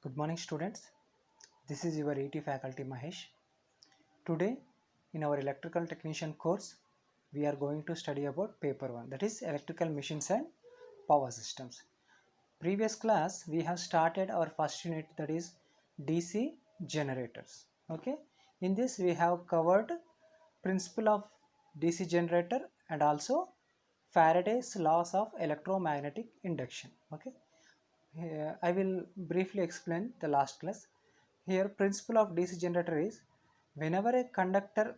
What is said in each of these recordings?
Good morning students, this is your ET faculty Mahesh. Today in our electrical technician course we are going to study about paper 1, that is electrical machines and power systems. Previous class we have started our first unit, that is DC generators. Okay, in this we have covered principle of DC generator and also Faraday's laws of electromagnetic induction. Okay, I will briefly explain the last class. Here, principle of DC generator is whenever a conductor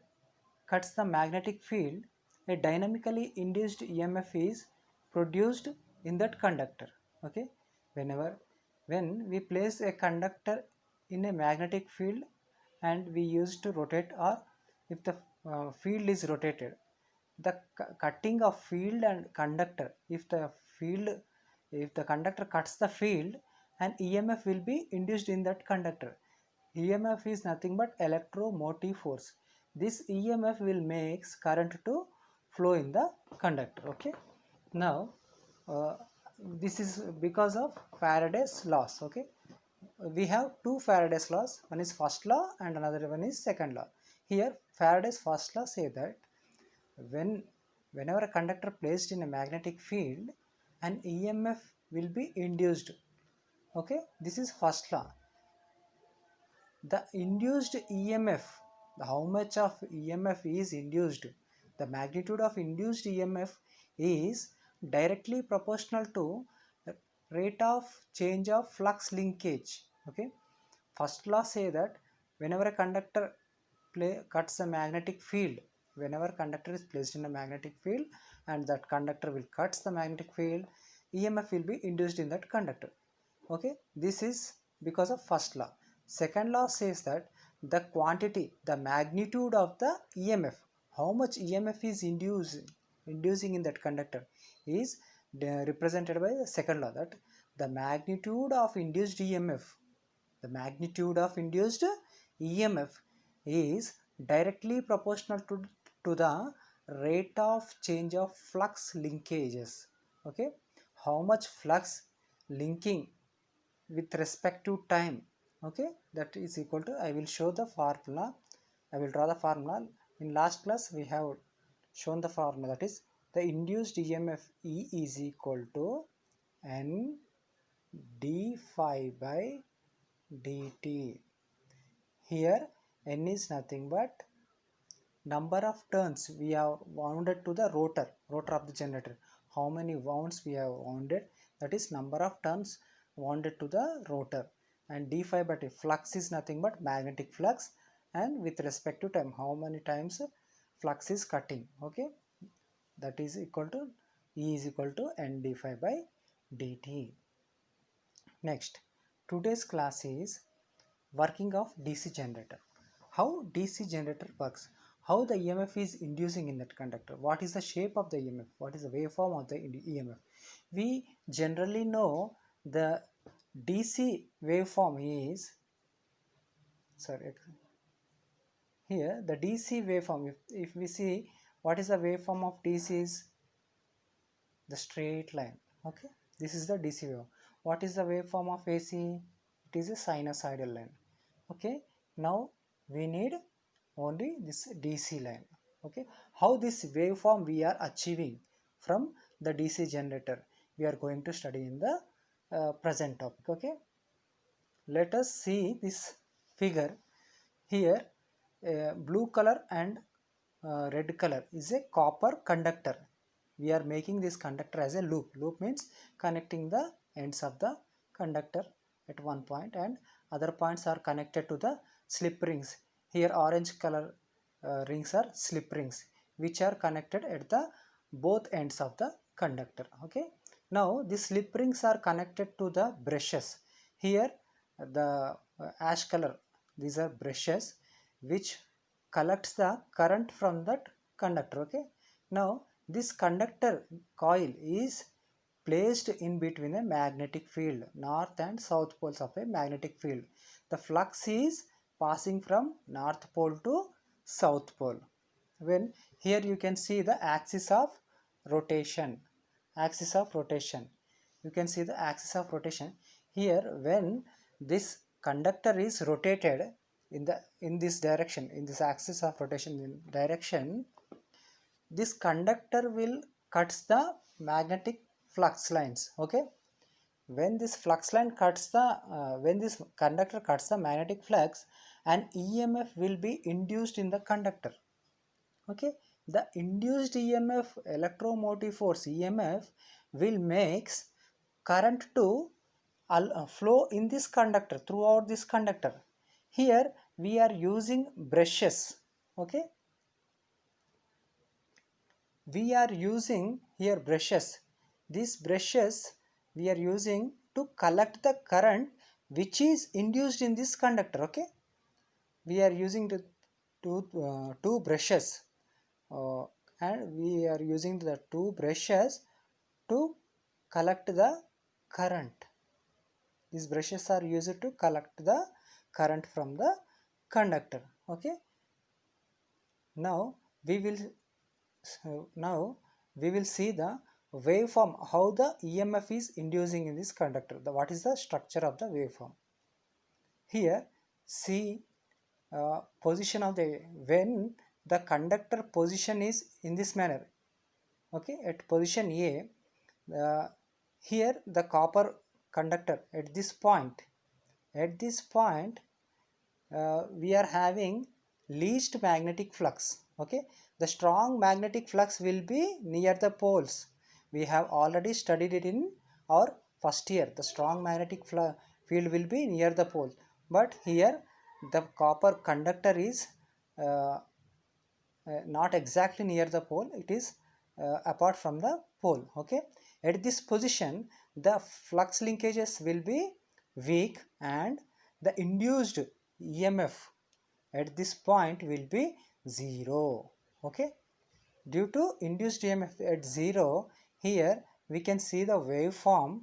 cuts the magnetic field, a dynamically induced EMF is produced in that conductor. Okay, when we place a conductor in a magnetic field and we use to rotate, or if the field is rotated, the cutting of field and conductor, field if the conductor cuts the field, an EMF will be induced in that conductor. EMF is nothing but electromotive force. This EMF will make current to flow in the conductor. Okay, now this is because of Faraday's laws. Okay, we have two Faraday's laws, one is first law and another one is second law. Here Faraday's first law say that whenever a conductor placed in a magnetic field, an EMF will be induced. Okay, this is first law. The induced EMF, how much of EMF is induced, the magnitude of induced EMF is directly proportional to rate of change of flux linkage. Okay, first law say that whenever a conductor cuts a magnetic field, whenever conductor is placed in a magnetic field and that conductor will cuts the magnetic field, EMF will be induced in that conductor. Okay, this is because of first law. Second law says that the quantity, the magnitude of the EMF, how much EMF is inducing in that conductor is represented by the second law, that the magnitude of induced EMF, the magnitude of induced EMF is directly proportional to the rate of change of flux linkages. Okay, how much flux linking with respect to time. Okay, that is equal to, I will show the formula, I will draw the formula. In last class we have shown the formula, that is the induced EMF E is equal to N d phi by dt. Here N is nothing but number of turns we have wounded to the rotor of the generator. How many wounds we have wounded, that is number of turns wounded to the rotor. And d phi by t, flux is nothing but magnetic flux, and with respect to time, how many times flux is cutting. Okay, that is equal to E is equal to N d phi by dt. Next, today's class is working of DC generator. How DC generator works, how the EMF is inducing in that conductor, what is the shape of the EMF, what is the waveform of the EMF. We generally know the DC waveform is, here the DC waveform, if we see what is the waveform of DC is the straight line. Okay, this is the DC wave. What is the waveform of AC? It is a sinusoidal line. Okay, now we need only this DC line. Okay, how this waveform we are achieving from the DC generator, we are going to study in the present topic. Okay, let us see this figure. Here blue color and red color is a copper conductor. We are making this conductor as a loop. Loop means connecting the ends of the conductor at one point, and other points are connected to the slip rings. Here orange color rings are slip rings which are connected at the both ends of the conductor. Okay, now these slip rings are connected to the brushes. Here the ash color, these are brushes which collects the current from that conductor. Okay, now this conductor coil is placed in between a magnetic field, north and south poles of a magnetic field. The flux is passing from north pole to south pole. When here you can see the axis of rotation, you can see the axis of rotation. Here when this conductor is rotated in this direction, in this axis of rotation in direction, this conductor will cuts the magnetic flux lines. Okay, when this flux line cuts the when this conductor cuts the magnetic flux, an EMF will be induced in the conductor. Okay, the induced EMF, electromotive force EMF, will makes current to flow in this conductor, throughout this conductor. Here we are using brushes. Okay, we are using here brushes. These brushes we are using to collect the current which is induced in this conductor. Okay, we are using the two brushes, uh, and we are using the two brushes to collect the current. These brushes are used to collect the current from the conductor. Okay, now we will see the waveform, how the EMF is inducing in this conductor. What is the structure of the waveform? Here see position of the, when the conductor position is in this manner. Okay, at position A, here the copper conductor at this point, we are having least magnetic flux. Okay, the strong magnetic flux will be near the poles. We have already studied it in our first year. The strong magnetic field will be near the pole, but here the copper conductor is not exactly near the pole, it is apart from the pole. Okay, at this position the flux linkages will be weak and the induced EMF at this point will be 0. Okay, due to induced EMF at 0, here we can see the waveform.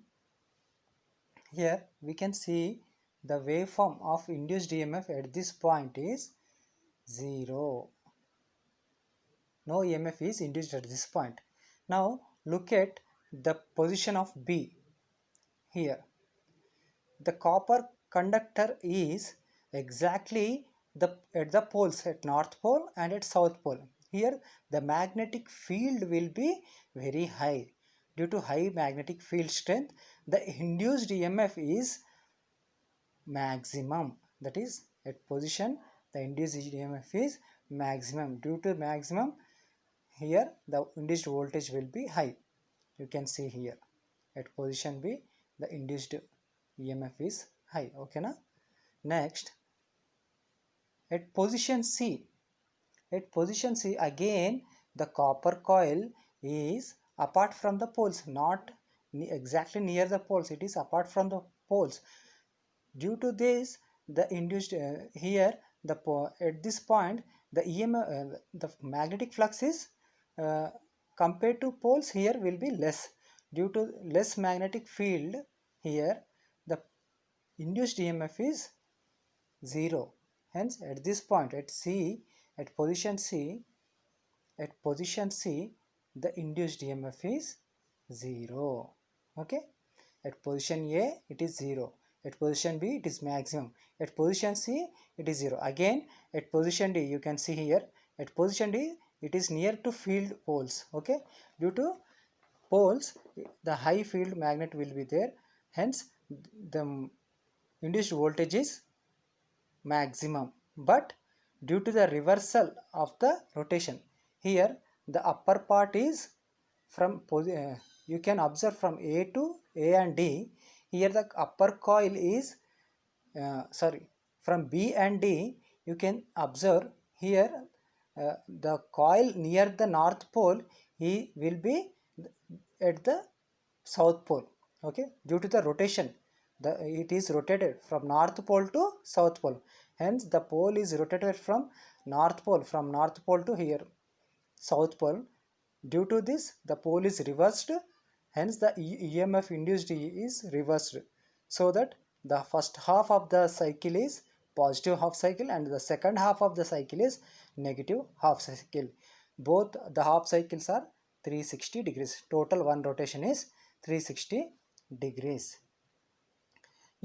Here we can see the waveform of induced EMF at this point is 0. No EMF is induced at this point. Now look at the position of B. Here the copper conductor is exactly at the poles, at north pole and at south pole. Here the magnetic field will be very high. Due to high magnetic field strength, the induced EMF is maximum. That is, at position the induced EMF is maximum. Due to maximum, here the induced voltage will be high. You can see here at position B the induced EMF is high. Okay na? Next, at position C, again the copper coil is apart from the poles, not exactly near the poles, it is apart from the poles. Due to this, the induced here the at this point the EMF, the magnetic flux is compared to poles here will be less. Due to less magnetic field, here the induced EMF is 0. Hence at this point at C, at position C, the induced EMF is 0. Okay, at position A it is 0, at position B it is maximum, at position C it is 0. Again at position D, you can see here at position D it is near to field poles. Okay, due to poles the high field magnet will be there, hence the induced voltage is maximum. But due to the reversal of the rotation, here the upper part is from you can observe from A and D. Here the upper coil is from B and D, you can observe here the coil near the north pole, he will be at the south pole. Okay, due to the rotation, it is rotated from north pole to south pole, hence the pole is rotated from north pole to here south pole. Due to this the pole is reversed, hence the EMF induced is reversed, so that the first half of the cycle is positive half cycle and the second half of the cycle is negative half cycle. Both the half cycles are 360 degrees. Total one rotation is 360 degrees.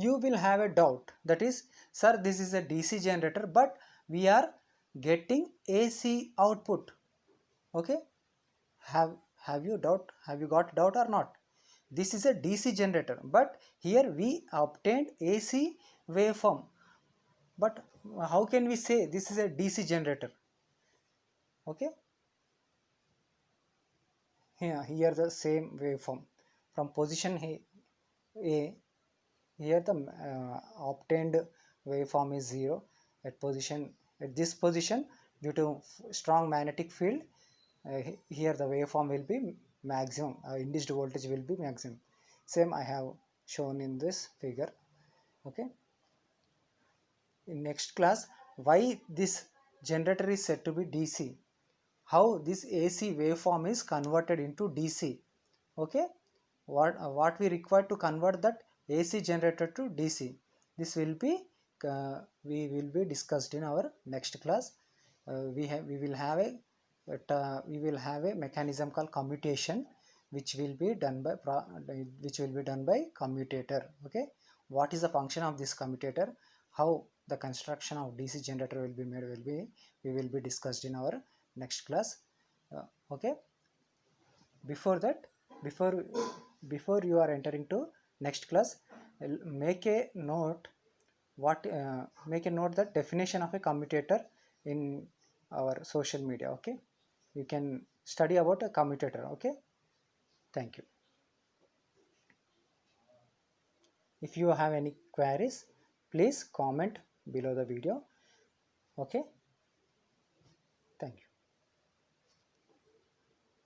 you will have a doubt, that is, sir, this is a DC generator but we are getting AC output. Okay, have you got doubt or not? This is a DC generator but here we obtained AC waveform, but how can we say this is a DC generator? Okay, here the same waveform from position A. Here the obtained waveform is 0 at this position due to strong magnetic field. Here the waveform will be maximum, induced voltage will be maximum. Same I have shown in this figure. Okay, in next class, why this generator is said to be DC, how this AC waveform is converted into DC. Okay, what we require to convert that AC generator to DC, this will be we will be discussed in our next class. We will have a mechanism called commutation, which will be done by commutator. Okay, what is the function of this commutator, how the construction of DC generator will be made, we will be discussed in our next class. Okay, before that, before before you are entering to next class, make a note make a note the definition of a commutator in our social media. Okay, you can study about a commutator. Okay, thank you. If you have any queries, please comment below the video. Okay.